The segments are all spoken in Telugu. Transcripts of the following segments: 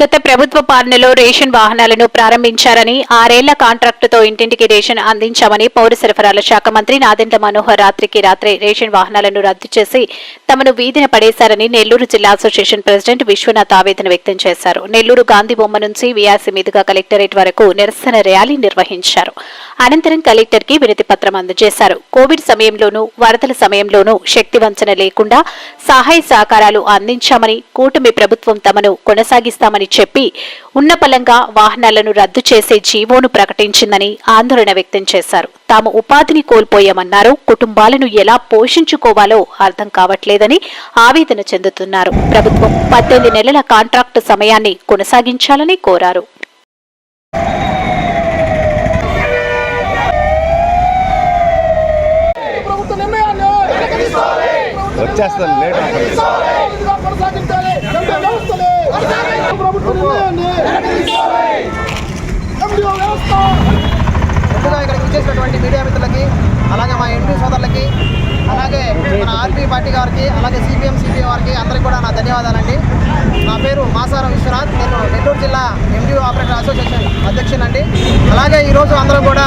గత ప్రభుత్వ పాలనలో రేషన్ వాహనాలను ప్రారంభించారని 6 ఏళ్ల కాంట్రాక్టుతో ఇంటింటికి రేషన్ అందించామని పౌర సరఫరాల శాఖ మంత్రి నాదెండ్ల మనోహర్ రాత్రికి రాత్రే రేషన్ వాహనాలను రద్దు చేసి తమను వీధిన పడేశారని నెల్లూరు జిల్లా అసోసియేషన్ ప్రెసిడెంట్ విశ్వనాథ్ ఆవేదన వ్యక్తం చేశారు. నెల్లూరు గాంధీ బొమ్మ నుంచి వీఆర్సీ మీదుగా కలెక్టరేట్ వరకు నిరసన ర్యాలీ నిర్వహించారు. అనంతరం కలెక్టర్ కి వినతి పత్రం అందజేశారు. కోవిడ్ సమయంలోనూ వరదల సమయంలోనూ శక్తి వంచన లేకుండా సహాయ సహకారాలు అందించామని, కూటమి ప్రభుత్వం తమను కొనసాగిస్తామని చెప్పి ఉన్నపలంగా వాహనాలను రద్దు చేసే జీవోను ప్రకటించిందని ఆందోళన వ్యక్తం చేశారు. తాము ఉపాధిని కోల్పోయామన్నారు. కుటుంబాలను ఎలా పోషించుకోవాలో అర్థం కావట్లేదని ఆవేదన చెందుతున్నారు. ప్రభుత్వం 18 నెలల కాంట్రాక్టు సమయాన్ని కొనసాగించాలని కోరారు. ముందుగా ఇక్కడికి వచ్చేసినటువంటి మీడియా మిత్రులకి, అలాగే మా ఎంపీ సోదరులకి, అలాగే మన ఆర్పీ పార్టీ గారికి, అలాగే సిపిఎం సిపిఐ వారికి అందరికీ కూడా నా ధన్యవాదాలండి. నా పేరు మాసారం విశ్వనాథ్. నేను నెల్లూరు జిల్లా ఎండిఓ ఆపరేటర్ అసోసియేషన్ అధ్యక్షునండి. అలాగే ఈరోజు అందరం కూడా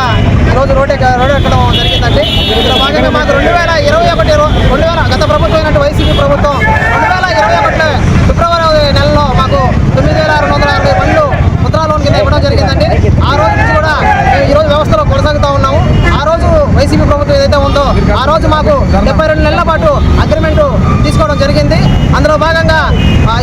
రోడ్ ఎక్కడం జరిగిందండి. ఇందులో భాగంగా మాకు 2021 గత ప్రభుత్వం అయినట్టు వైసీపీ ప్రభుత్వం 2021 ఫిబ్రవరి నెలలో మాకు 9,260 బండ్లు ముద్రా లోన్ కింద ఇవ్వడం జరిగిందండి. ఆ రోజు నుంచి కూడా మేము ఈరోజు వ్యవస్థలో కొనసాగుతూ ఉన్నాము. ఆ రోజు వైసీపీ ప్రభుత్వం ఏదైతే ఉందో ఆ రోజు మాకు 72 నెలల పాటు అగ్రిమెంట్ తీసుకోవడం జరిగింది. అందులో భాగంగా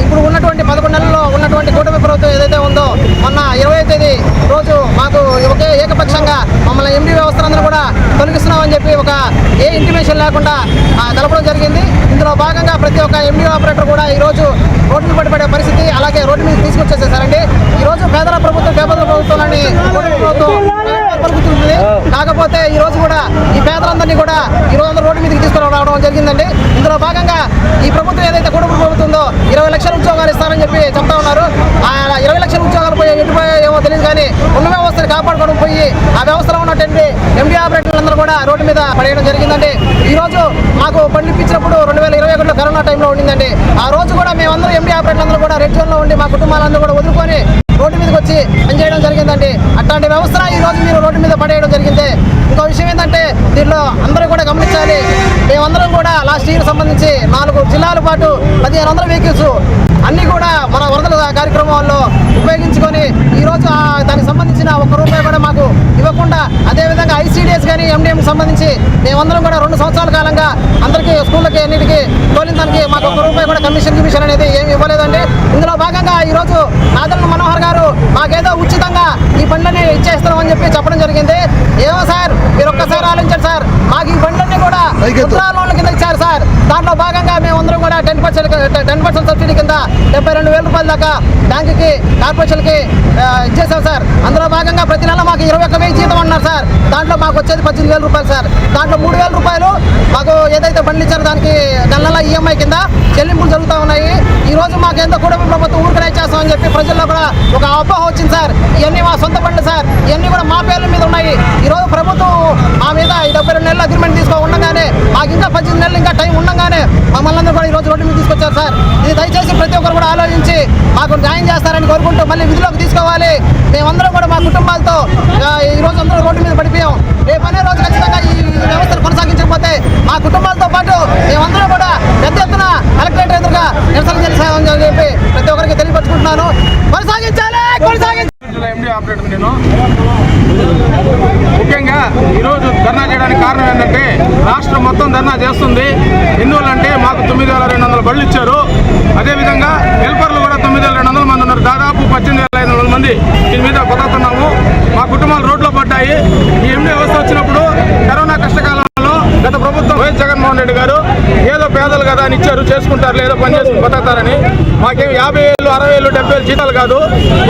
ఇప్పుడు ఉన్నటువంటి 11 నెలల్లో ఉన్నటువంటి కూటమి ప్రభుత్వం ఏదైతే ఉందో మొన్న 20వ తేదీ రోజు మాకు ఒకే ఏకపక్షంగా మమ్మల్ని ఎండీ వ్యవస్థలందరూ కూడా తొలగిస్తున్నామని చెప్పి ఒక ఇంటిమేషన్ లేకుండా తెలపడం జరిగింది. ఇందులో భాగంగా ప్రతి ఒక్క ఎండీ ఆపరేటర్ కూడా ఈరోజు రోడ్లు పడిపడే పరిస్థితి, అలాగే రోడ్డు మీద తీసుకొచ్చేసేసారండి. ఈరోజు పేదల ప్రభుత్వాలని పలుకుతుంది. కాకపోతే ఈ రోజు కూడా ఈ పేదలందరినీ కూడా ఈ రోజు రోడ్డు మీదకి తీసుకురావడం జరిగిందండి. ఇందులో భాగంగా ఈ ప్రభుత్వం ఏదైతే కూటమి ప్రభుత్వం ఉందో 20 లక్షల ఉద్యోగాలు ఇస్తారని చెప్పి చెప్తా ఉన్నారు. ఆ 20 లక్షల ఉద్యోగాలు పోయి ఎటుపోయాయేమో తెలియదు, కానీ ఉన్న వ్యవస్థను కాపాడుకోవడం పోయి ఆ వ్యవస్థలో ఉన్నటువంటి ఎండీ ఆపరేటర్లందరూ కూడా రోడ్డు మీద పడేయడం జరిగిందండి. ఈ రోజు మాకు బండి ఇప్పించినప్పుడు 2021లో కరోనా టైంలో ఉండిందండి. ఆ రోజు కూడా మేమందరూ ఎండీ ఆపరేటర్లందరూ కూడా రెడ్ జోన్లో ఉండి మా కుటుంబాలందరూ కూడా వదులుకొని రోడ్డు మీదకి వచ్చి పనిచేయడం జరిగిందండి. అట్లాంటి వ్యవస్థ ఈ రోజు మీరు రోడ్డు మీద పడేయడం జరిగింది. ఇంకో విషయం ఏంటంటే దీనిలో అందరూ కూడా గమనించాలి. మేమందరం కూడా లాస్ట్ ఇయర్ సంబంధించి 4 జిల్లాల పాటు 1500 వెహికల్స్ అన్నీ కూడా మన వరదల కార్యక్రమాల్లో ఉపయోగించుకొని ఈరోజు దానికి సంబంధించిన ₹1 కూడా మాకు ఇవ్వకుండా, అదేవిధంగా ఐసీడీఎస్ కానీ ఎండిఎంకి సంబంధించి మేమందరం కూడా 2 సంవత్సరాల కాలంగా అందరికీ స్కూళ్ళకి అన్నిటికీ తోలిన దానికి మాకు ₹1 కూడా కమిషన్ అనేది ఏమి ఇవ్వలేదండి. ఇందులో భాగంగా ఈరోజు నాదెండ్ల మనోహర్ గారు మాకేదో ఉచితంగా ఈ బండ్లని ఇచ్చేస్తున్నామని చెప్పి చెప్పడం జరిగింది. ఏమో సార్, మీరు ఒక్కసారి ఆలోచించండి సార్. మాకు ఈ బండ్లన్నీ కూడా ముద్రా లోన్ల కింద ఇచ్చారు సార్. దాంట్లో భాగంగా మేమందరం కూడా 10% సబ్సిడీ కింద ₹72,000 దాకా బ్యాంకుకి, కార్పొరేషన్కి ఇచ్చేసాం సార్. అందులో భాగంగా ప్రతి నెల మాకు 21,000 జీతం అన్నారు సార్. దాంట్లో మాకు వచ్చేది ₹18,000 సార్. దాంట్లో ₹3,000 మాకు ఏదైతే బండ్లు ఇచ్చారో దానికి నెల ఈఎంఐ కింద చెల్లింపులు జరుగుతూ ఉన్నాయి. ఈ రోజు మాకేందో కూటమి ప్రభుత్వం ఊరికనే ఇచ్చేస్తామని చెప్పి ప్రజల్లో కూడా ఒక అపోహ వచ్చింది సార్. ఇవన్నీ మా సొంత బండ్లు సార్, ఇవన్నీ కూడా మా పేర్ల మీద ఉన్నాయి. ఈరోజు ప్రభుత్వం మా మీద 72 నెలల అగ్రిమెంట్ ఉండగానే మాకు ఇంకా 18 నెలలు ఇంకా టైం ఉండగానే మమ్మల్ని అందరూ కూడా ఈరోజు రోడ్డు మీద తీసుకొచ్చారు సార్. ఇది దయచేసి ప్రతి ఒక్కరు కూడా ఆలోచించి మాకు న్యాయం చేస్తారని కోరుకుంటూ మళ్ళీ విధిలోకి తీసుకోవాలి. మేమందరం కూడా మా కుటుంబాలతో ఈరోజు అందరూ రోడ్డు మీద పడిపోయాం. రేపనే రోజు ఖచ్చితంగా ఈ వ్యవస్థను కొనసాగించకపోతే మా కుటుంబాలతో పాటు మేమందరం కూడా పెద్ద ఎత్తున కలెక్టరేట్ ఎదురుగా నిరసన చేస్తామని చెప్పి ప్రతి ఒక్కరికి తెలియపరుచుకుంటున్నాను. కొనసాగించాలి. ఎండీ ఆపరేటర్ నేను ముఖ్యంగా ఈరోజు ధర్నా చేయడానికి కారణం ఏంటంటే రాష్ట్రం మొత్తం ధర్నా చేస్తుంది. ఎందువల్లంటే మాకు 9,200 బళ్ళు ఇచ్చారు. అదేవిధంగా హెల్పర్లు కూడా 9,200 మంది ఉన్నారు. దాదాపు 18,500 మంది దీని మీద బతుకుతున్నాము. మా కుటుంబాలు రోడ్లో పడ్డాయి. ఈ ఎండీ వ్యవస్థ వచ్చినప్పుడు కరోనా కష్టకాలంలో గత ప్రభుత్వం వైఎస్ జగన్మోహన్ రెడ్డి గారు ఏదో పేదలు కదా అని ఇచ్చారు, చేసుకుంటారు, ఏదో పని చేసుకుని బతుకుతారని. మాకేం 50,000, 60,000, 70,000 జీతాలు కాదు.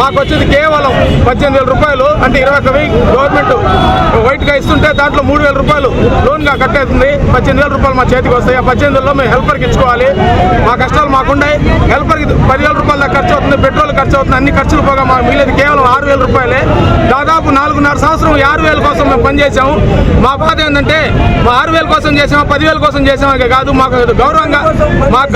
మాకు వచ్చేది కేవలం ₹18,000. అంటే 21,000 గవర్నమెంట్ వైట్గా ఇస్తుంటే దాంట్లో ₹3,000 లోన్గా కట్టేస్తుంది. ₹18,000 మా చేతికి వస్తాయి. ఆ 18,000లో మేము హెల్పర్కి ఇచ్చుకోవాలి. మా కష్టాలు మాకున్నాయి. హెల్పర్కి ₹10,000 దాకా ఖర్చు అవుతుంది, పెట్రోల్ ఖర్చు అవుతుంది. అన్ని ఖర్చులు పోగా మాకు మిగిలేదు కేవలం ₹6,000. దాదాపు 4.5 సంవత్సరం 6,000 కోసం మేము పనిచేసాము. మా బాధ ఏంటంటే మా 6,000 కోసం చేసామా 10,000 కోసం చేసామా కాదు. మాకు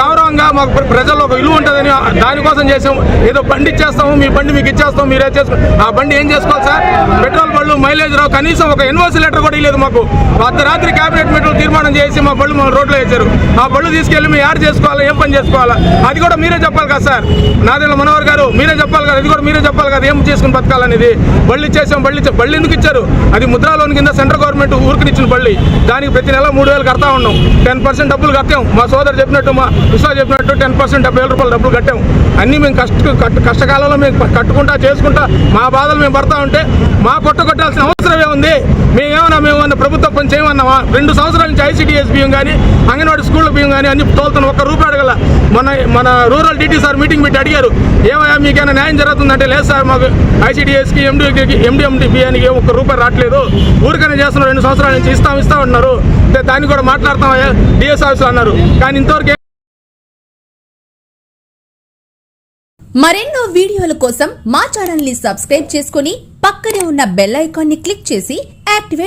గౌరవంగా మాకు ప్రజల్లో ఒక విలువ ఉంటుందని దానికోసం చేసాం, ఏదో బండి ఇచ్చేస్తాము, మీ బండి మీకు ఇచ్చేస్తాం, మీరే చేసుకో. ఆ బండి ఏం చేసుకోవాలి సార్? పెట్రోల్ బళ్ళు, మైలేజ్ రావు, కనీసం ఒక ఎన్ఓసి లెటర్ కూడా ఇవ్వలేదు మాకు. అర్ధరాత్రి కేబినెట్ మీటింగ్ తీర్మానం చేసి మా బళ్ళు మన రోడ్లో వేశారు. ఆ బళ్ళు తీసుకెళ్ళి మేము యాడ్ చేసుకోవాలా, ఏం పని చేసుకోవాలా, అది కూడా మీరే చెప్పాలి కదా సార్. నాదెండ్ల మనోహర్ గారు మీరే చెప్పాలి కదా, ఇది కూడా మీరే చెప్పాలి కదా, ఏం చేసుకుని బతకాలనేది. బళ్ళు ఇచ్చేసాం, బళ్ళు ఎందుకు ఇచ్చారు? అది ముద్రా లోన్ కింద సెంట్రల్ గవర్నమెంట్ ఊరికి ఇచ్చిన బళ్ళు. దానికి ప్రతి నెల 3,000 కడతా ఉన్నాం. 10% డబ్బులు కట్టాం. మా సోదరు చెప్పినట్టు, మా విశ్వాస చెప్పినట్టు 10% 70,000 రూపాయలు డబ్బులు కట్టాం. అన్నీ మేము కష్టకాలంలో మేము కట్టుకుంటా చేసుకుంటా మా బాధలు మేము పడతా ఉంటే మా కొట్టాల్సిన అవసరం ఏముంది? మేమేమన్నా ప్రభుత్వం పని చేయమన్నామా? 2 సంవత్సరాల నుంచి ఐసీడీఎస్ బియ్యం కానీ, అంగన్వాడీ స్కూళ్ళ బియ్యం కానీ అన్ని తోలుతున్నాం. ఒక్క రూపాయి అడగల. మన రూరల్ డిటీ సార్ మీటింగ్ పెట్టి అడిగారు, ఏమయ్యా మీకైనా న్యాయం జరుగుతుందంటే, లేదు సార్ మాకు ఐసీడీఎస్కి ఎండిఎండి బియ్యానికి ఒక్క రూపాయి రావట్లేదు, ఊరికనే చేస్తున్నారు, 2 సంవత్సరాల నుంచి ఇస్తా ఉన్నారు, దాన్ని కూడా మాట్లాడతామయ్యా డిఎస్ ఆఫీసులో అన్నారు. కానీ ఇంతవరకు మరెన్నో వీడియోల కోసం మా ఛానల్ ని సబ్స్క్రైబ్ చేసుకుని పక్కనే ఉన్న బెల్ ఐకాన్ ని క్లిక్ చేసి యాక్టివేట్